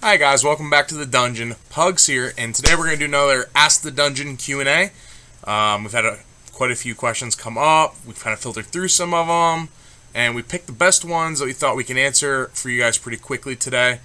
Hi guys, welcome back to the dungeon. Pugs here, and today we're going to do another Ask the Dungeon Q&A. We've had quite a few questions come up. We've kind of filtered through some of them, and we picked the best ones that we thought we can answer for you guys pretty quickly today.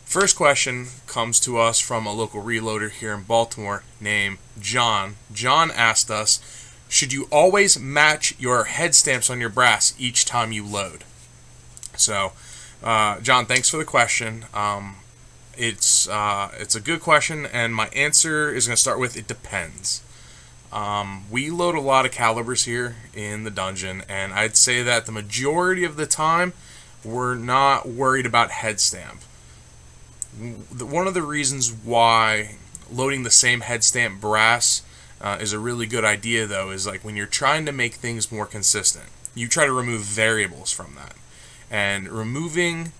First question comes to us from a local reloader here in Baltimore named John. John asked us, should you always match your head stamps on your brass each time you load? So, John, thanks for the question. It's a good question, and my answer is going to start with it depends. We load a lot of calibers here in the dungeon, and I'd say that the majority of the time we're not worried about head stamp. One of the reasons why loading the same head stamp brass is a really good idea, though, is like when you're trying to make things more consistent, you try to remove variables from that. And removing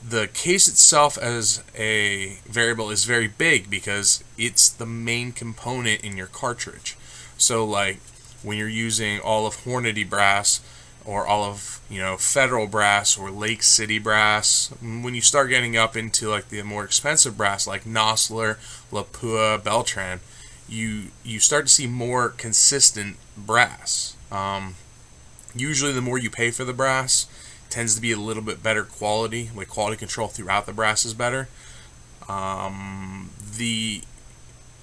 the case itself as a variable is very big because it's the main component in your cartridge. So like when you're using all of Hornady brass or all of Federal brass or Lake City brass, when you start getting up into like the more expensive brass like Nosler, Lapua, Beltran, you start to see more consistent brass. Usually the more you pay for the brass tends to be a little bit better quality, like quality control throughout the brass is better. The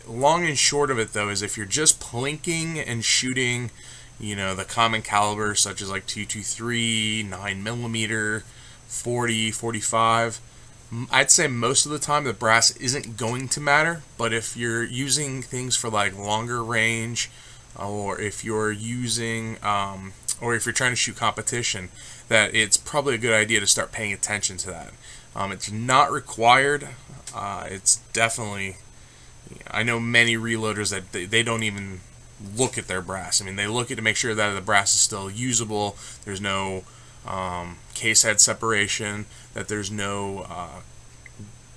long and short of it, though, is if you're just plinking and shooting the common caliber such as like 223, 9mm, 40, 45, I'd say most of the time the brass isn't going to matter. But if you're using things for like longer range, or if you're using or if you're trying to shoot competition, that it's probably a good idea to start paying attention to that. It's not required. It's definitely, I know many reloaders that they don't even look at their brass. I mean, they look at to make sure that the brass is still usable, there's no case head separation, that there's no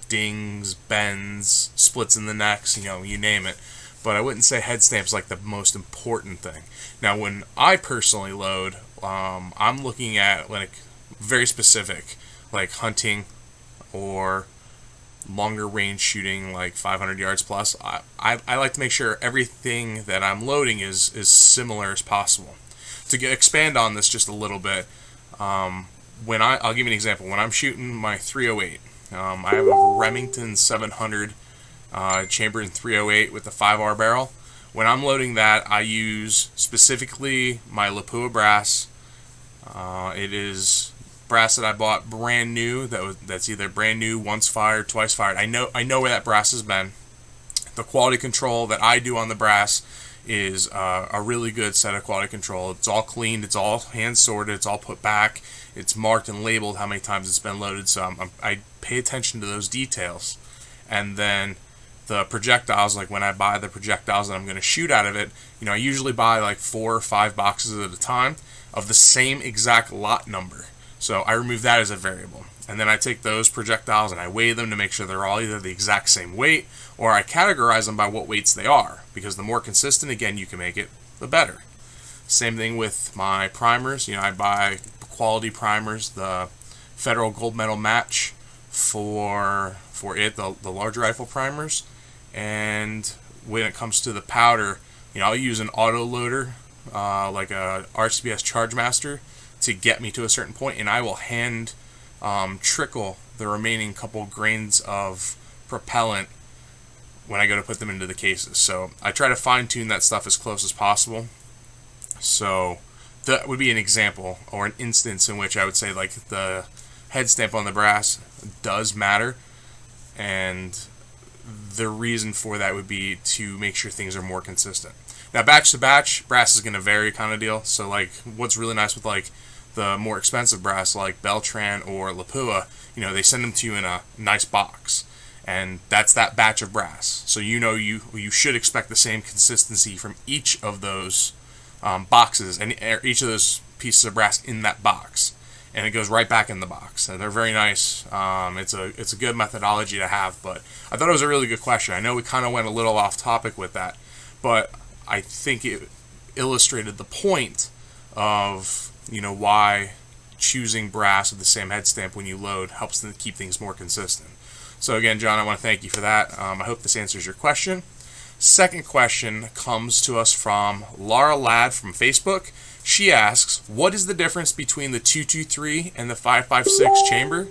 dings, bends, splits in the necks, you name it. But I wouldn't say head stamp's like the most important thing. Now, when I personally load, I'm looking at like very specific, like hunting or longer range shooting, like 500 yards plus. I like to make sure everything that I'm loading is similar as possible. To expand on this just a little bit, I'll give you an example. When I'm shooting my 308, I have a Remington 700 chambered in 308 with the 5R barrel. When I'm loading that, I use specifically my Lapua brass. It is brass that I bought brand new. That's either brand new, once fired, twice fired. I know where that brass has been. The quality control that I do on the brass is a really good set of quality control. It's all cleaned, it's all hand sorted, it's all put back, it's marked and labeled how many times it's been loaded. So I pay attention to those details. And then the projectiles, like when I buy the projectiles that I'm going to shoot out of it, I usually buy like 4 or 5 boxes at a time of the same exact lot number. So I remove that as a variable. And then I take those projectiles and I weigh them to make sure they're all either the exact same weight, or I categorize them by what weights they are, because the more consistent, again, you can make it, the better. Same thing with my primers. I buy quality primers, the Federal Gold Medal Match for the large rifle primers. And when it comes to the powder, I'll use an auto loader, like a RCBS Chargemaster, to get me to a certain point, and I will hand trickle the remaining couple grains of propellant when I go to put them into the cases. So I try to fine-tune that stuff as close as possible. So that would be an example or an instance in which I would say like the head stamp on the brass does matter, and the reason for that would be to make sure things are more consistent. Now, batch to batch, brass is going to vary kind of deal. So like what's really nice with like the more expensive brass like Beltran or Lapua, they send them to you in a nice box, and that's that batch of brass. So you should expect the same consistency from each of those boxes and each of those pieces of brass in that box. and it goes right back in the box. And they're very nice. It's a good methodology to have, but I thought it was a really good question. I know we kind of went a little off topic with that, but I think it illustrated the point of, why choosing brass with the same head stamp when you load helps to keep things more consistent. So again, John, I want to thank you for that. I hope this answers your question. Second question comes to us from Laura Ladd from Facebook. She asks, what is the difference between the 223 and the 556 chamber?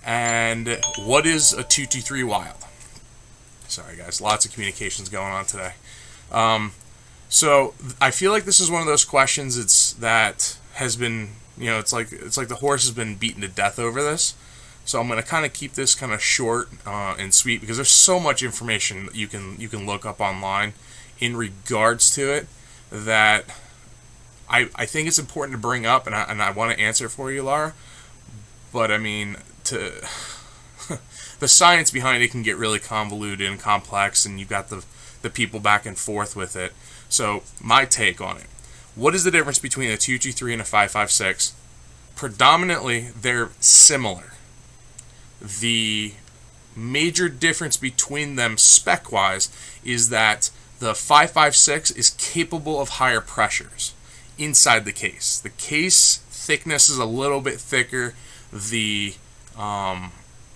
And what is a 223 wild? Sorry guys, lots of communications going on today. So I feel like this is one of those questions that has been, it's like the horse has been beaten to death over this. So I'm going to kind of keep this kind of short and sweet, because there's so much information that you can look up online in regards to it that I think it's important to bring up, and I want to answer for you, Laura. But I mean, the science behind it can get really convoluted and complex, and you've got the people back and forth with it. So my take on it: what is the difference between a 223 and a 556? Predominantly, they're similar. The major difference between them spec-wise is that the 556 is capable of higher pressures inside the case. The case thickness is a little bit thicker. The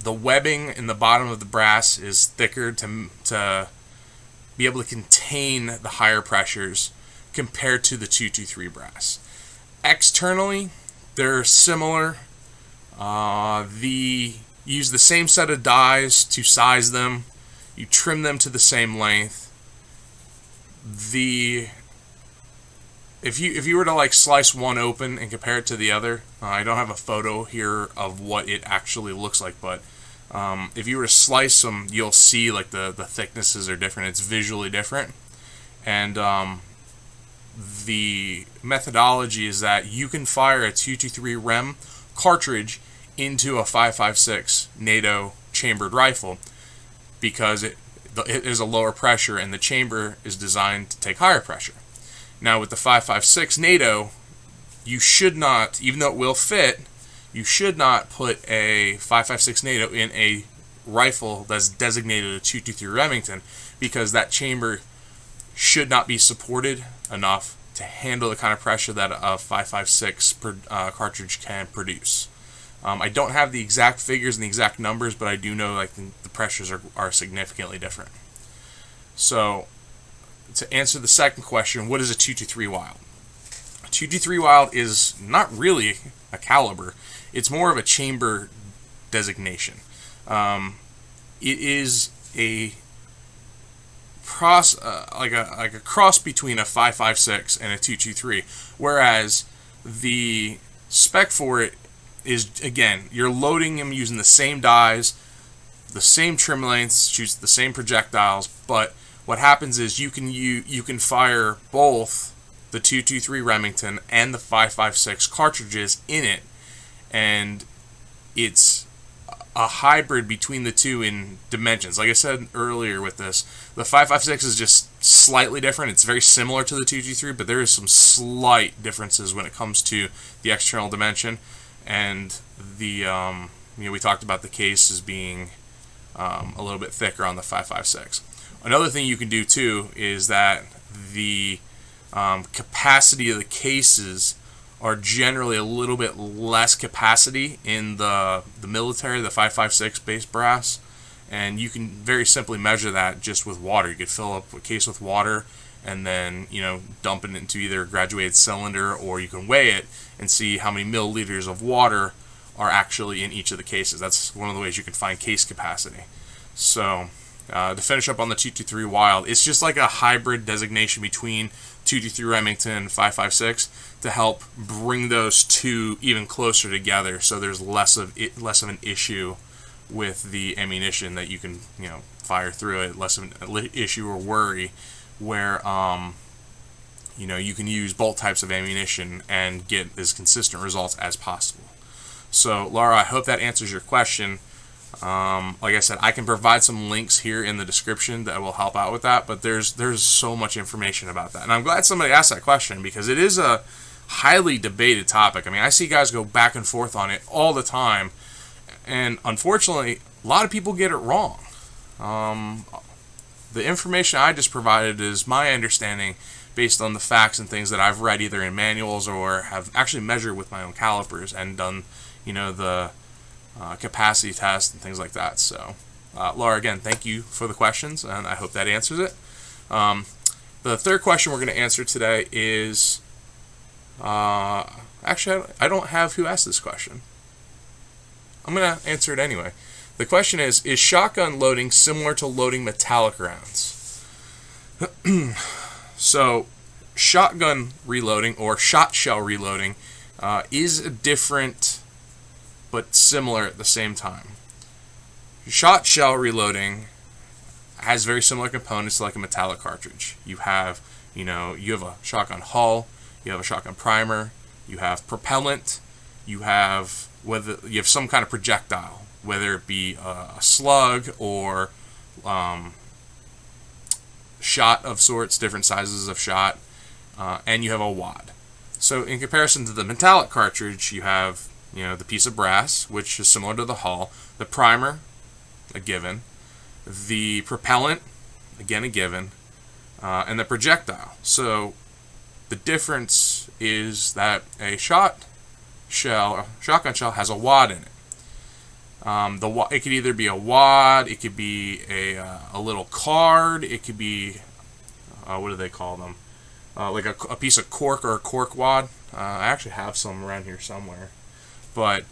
webbing in the bottom of the brass is thicker to be able to contain the higher pressures compared to the 223 brass. Externally, they're similar. Use the same set of dies to size them. You trim them to the same length. If you were to like slice one open and compare it to the other, I don't have a photo here of what it actually looks like, but if you were to slice them, you'll see like the thicknesses are different. It's visually different, and the methodology is that you can fire a 223 rem cartridge into a 556 NATO chambered rifle because it is a lower pressure and the chamber is designed to take higher pressure. Now with the 556 NATO, you should not, even though it will fit, you should not put a 556 NATO in a rifle that's designated a 223 Remington, because that chamber should not be supported enough to handle the kind of pressure that a 556 cartridge can produce. I don't have the exact figures and the exact numbers, but I do know like the pressures are significantly different. So to answer the second question, what is a 223 Wild? A 223 Wild is not really a caliber. It's more of a chamber designation. It is a cross between a 556 and a 223, whereas the spec for it is, again, you're loading them using the same dies, the same trim lengths, shoots the same projectiles, but what happens is you can fire both the 223 Remington and the 556 cartridges in it, and it's a hybrid between the two in dimensions. Like I said earlier with this, the 556 is just slightly different. It's very similar to the 223, but there is some slight differences when it comes to the external dimension. And the we talked about the case as being a little bit thicker on the 556. Another thing you can do too is that the capacity of the cases are generally a little bit less capacity in the military, the 556 base brass, and you can very simply measure that just with water. You could fill up a case with water and then dump it into either a graduated cylinder, or you can weigh it and see how many milliliters of water are actually in each of the cases. That's one of the ways you can find case capacity. So to finish up on the 223 Wild, it's just like a hybrid designation between 223 Remington and 556 to help bring those two even closer together, so there's less of an issue with the ammunition that you can fire through it, less of an issue or worry where you can use both types of ammunition and get as consistent results as possible. So Laura, I hope that answers your question. Like I said, I can provide some links here in the description that will help out with that, but there's so much information about that, and I'm glad somebody asked that question, because it is a highly debated topic. I mean, I see guys go back and forth on it all the time, and unfortunately, a lot of people get it wrong. The information I just provided is my understanding based on the facts and things that I've read either in manuals or have actually measured with my own calipers and done, the capacity test and things like that. So, Laura, again, thank you for the questions, and I hope that answers it. The third question we're going to answer today is, actually, I don't have who asked this question. I'm going to answer it anyway. The question is shotgun loading similar to loading metallic rounds? So, shotgun reloading or shot shell reloading is different but similar at the same time. Shot shell reloading has very similar components to like a metallic cartridge. You have a shotgun hull, you have a shotgun primer, you have propellant, you have some kind of projectile, whether it be a slug or shot of sorts, different sizes of shot, and you have a wad. So in comparison to the metallic cartridge, you have the piece of brass, which is similar to the hull, the primer, a given, the propellant, again a given, and the projectile. So the difference is that a shotgun shell has a wad in it. It could either be a wad, it could be a little card, it could be what do they call them? Like a piece of cork or a cork wad. I actually have some around here somewhere, but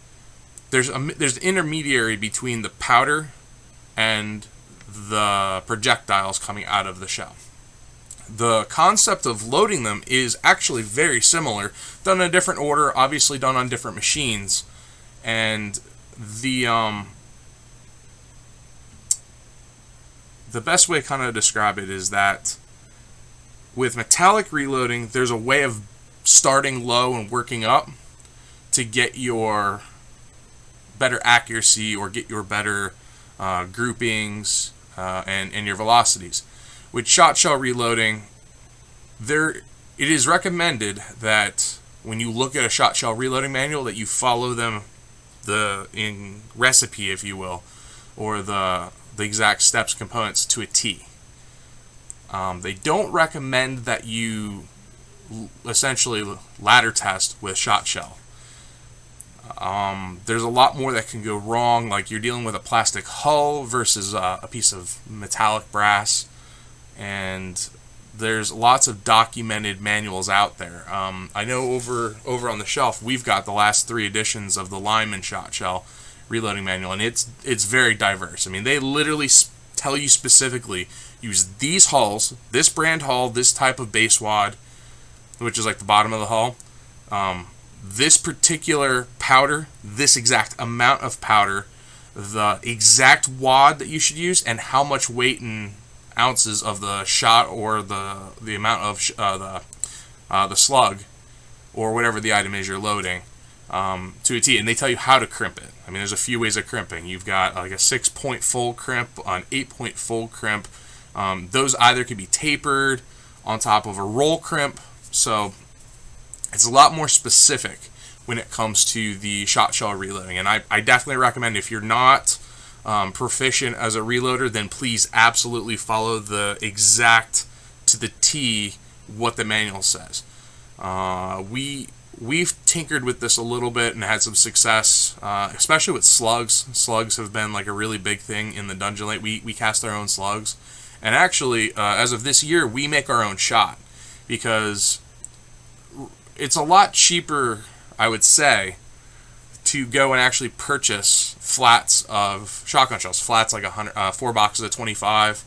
there's an intermediary between the powder and the projectiles coming out of the shell. The concept of loading them is actually very similar, done in a different order, obviously done on different machines, and the best way to kind of describe it is that with metallic reloading, there's a way of starting low and working up to get your better accuracy or get your better groupings and your velocities. With shot shell reloading, it is recommended that when you look at a shot shell reloading manual that you follow them in recipe, if you will, or the exact steps, components to a T. They don't recommend that you essentially ladder test with shot shell. There's a lot more that can go wrong, like you're dealing with a plastic hull versus a piece of metallic brass, and there's lots of documented manuals out there. I know over on the shelf we've got the last 3 editions of the Lyman shot shell reloading manual, and it's very diverse. I mean, they literally tell you specifically use these hulls, this brand hull, this type of base wad, which is like the bottom of the hull, this particular powder, this exact amount of powder, the exact wad that you should use, and how much weight in ounces of the shot or the amount of the slug or whatever the item is you're loading to a T, and they tell you how to crimp it. I mean, there's a few ways of crimping. You've got like a 6-point full crimp, an 8-point full crimp. Those either could be tapered on top of a roll crimp, so it's a lot more specific when it comes to the shot shell reloading. And I definitely recommend, if you're not proficient as a reloader, then please absolutely follow the exact to the T what the manual says. We've tinkered with this a little bit and had some success, especially with slugs. Slugs have been like a really big thing in the dungeon late. We cast our own slugs, and actually as of this year we make our own shot, because it's a lot cheaper, I would say, to go and actually purchase flats of shotgun shells. Flats like 4 boxes of 25.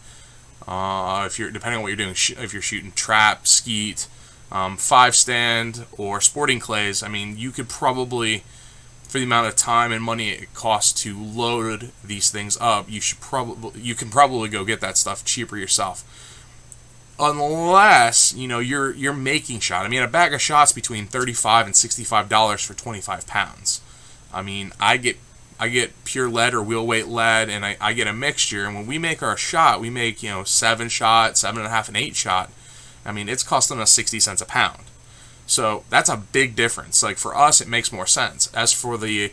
If you're, depending on what you're doing, if you're shooting trap, skeet, 5-stand, or sporting clays, I mean, you could probably, for the amount of time and money it costs to load these things up, you can probably go get that stuff cheaper yourself. Unless, you're making shot. I mean, a bag of shots between $35 and $65 for 25 pounds. I mean, I get pure lead or wheel weight lead, and I get a mixture. And when we make our shot, we make 7 shot, 7.5, and 8 shot. I mean, it's costing us 60 cents a pound. So that's a big difference. Like for us, it makes more sense. As for the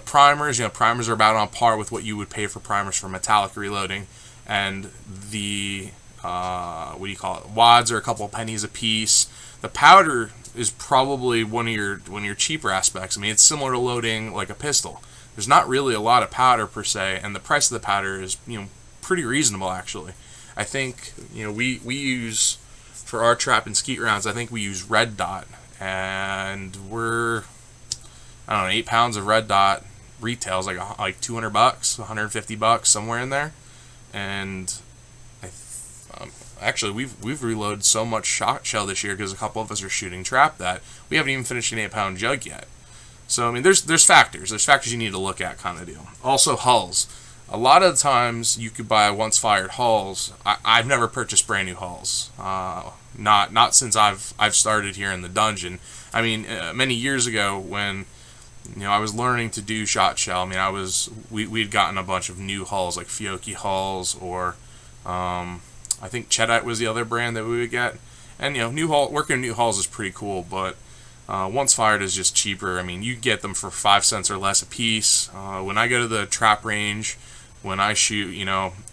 primers, primers are about on par with what you would pay for primers for Metallica reloading, and the what do you call it? Wads are a couple of pennies a piece. The powder is probably one of your cheaper aspects. I mean, it's similar to loading like a pistol. There's not really a lot of powder per se, and the price of the powder is pretty reasonable actually. I think we use for our trap and skeet rounds. I think we use red dot, and we're 8 pounds of red dot retails like $200, $150 somewhere in there, and actually we've reloaded so much shot shell this year because a couple of us are shooting trap that we haven't even finished an 8-pound jug yet. So I mean, there's factors you need to look at, kind of deal. Also hulls. A lot of the times you could buy once fired hulls. I've never purchased brand new hulls. Not since I've started here in the dungeon. I mean, many years ago when I was learning to do shot shell. I mean, we'd gotten a bunch of new hulls like Fiocchi hulls, or I think Cheddite was the other brand that we would get. And working new hulls is pretty cool, but once fired is just cheaper. I mean, you get them for 5 cents or less a piece. When I go to the trap range, when I shoot,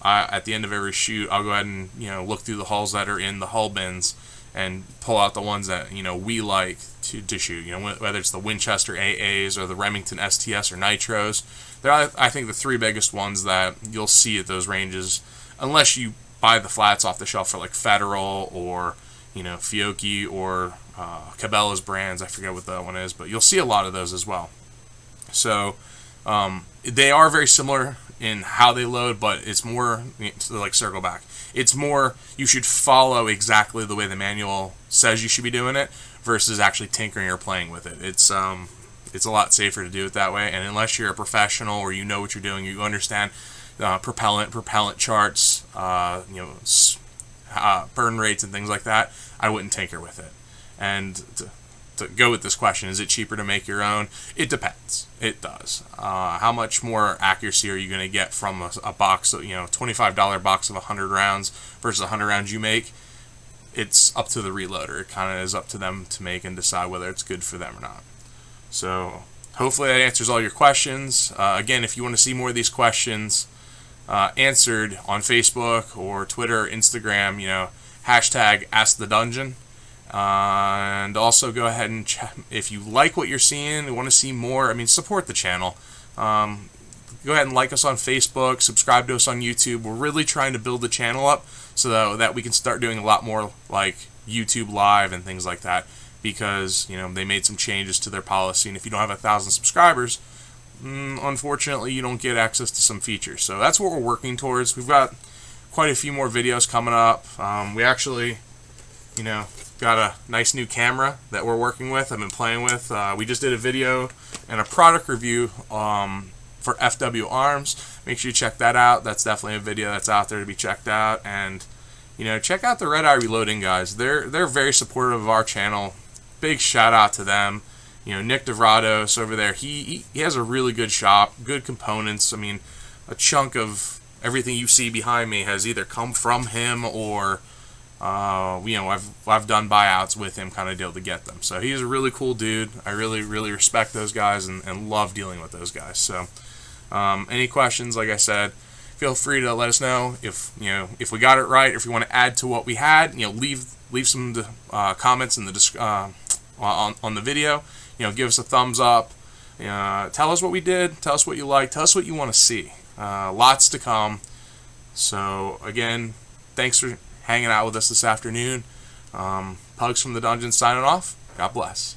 at the end of every shoot, I'll go ahead and look through the hulls that are in the hull bins and pull out the ones that we like to shoot. Whether it's the Winchester AAs or the Remington STS or Nitros. They're, I think, the three biggest ones that you'll see at those ranges, unless you buy the flats off the shelf for like Federal or Fiocchi or Cabela's brands. I forget what that one is, but you'll see a lot of those as well. So they are very similar in how they load, but it's more like, circle back. It's more you should follow exactly the way the manual says you should be doing it versus actually tinkering or playing with it. It's a lot safer to do it that way. And unless you're a professional or you know what you're doing, you understand propellant charts, burn rates and things like that, I wouldn't tinker with it. And to go with this question, is it cheaper to make your own? It depends. It does. How much more accuracy are you going to get from a box, $25 box of 100 rounds versus 100 rounds you make? It's up to the reloader. It kind of is up to them to make and decide whether it's good for them or not. So hopefully that answers all your questions. Again, if you want to see more of these questions answered on Facebook or Twitter or Instagram, hashtag AskTheDungeon. And also go ahead and if you like what you're seeing and want to see more, support the channel. Go ahead and like us on Facebook, subscribe to us on YouTube. We're really trying to build the channel up so that we can start doing a lot more like YouTube Live and things like that, because they made some changes to their policy, and if you don't have 1,000 subscribers, unfortunately you don't get access to some features. So that's what we're working towards. We've got quite a few more videos coming up. We actually got a nice new camera that we're working with. I've been playing with. We just did a video and a product review for FW Arms. Make sure you check that out. That's definitely a video that's out there to be checked out. And check out the Red Eye Reloading guys. They're very supportive of our channel. Big shout out to them. Nick DeVrados over there. He has a really good shop, good components. A chunk of everything you see behind me has either come from him or I've done buyouts with him, kind of deal to get them. So he's a really cool dude. I really respect those guys and love dealing with those guys. So any questions, like I said, feel free to let us know. If we got it right, or if you want to add to what we had, leave some comments in the on the video. Give us a thumbs up. Tell us what we did. Tell us what you like. Tell us what you want to see. Lots to come. So again, thanks for hanging out with us this afternoon. Pugs from the Dungeon signing off. God bless.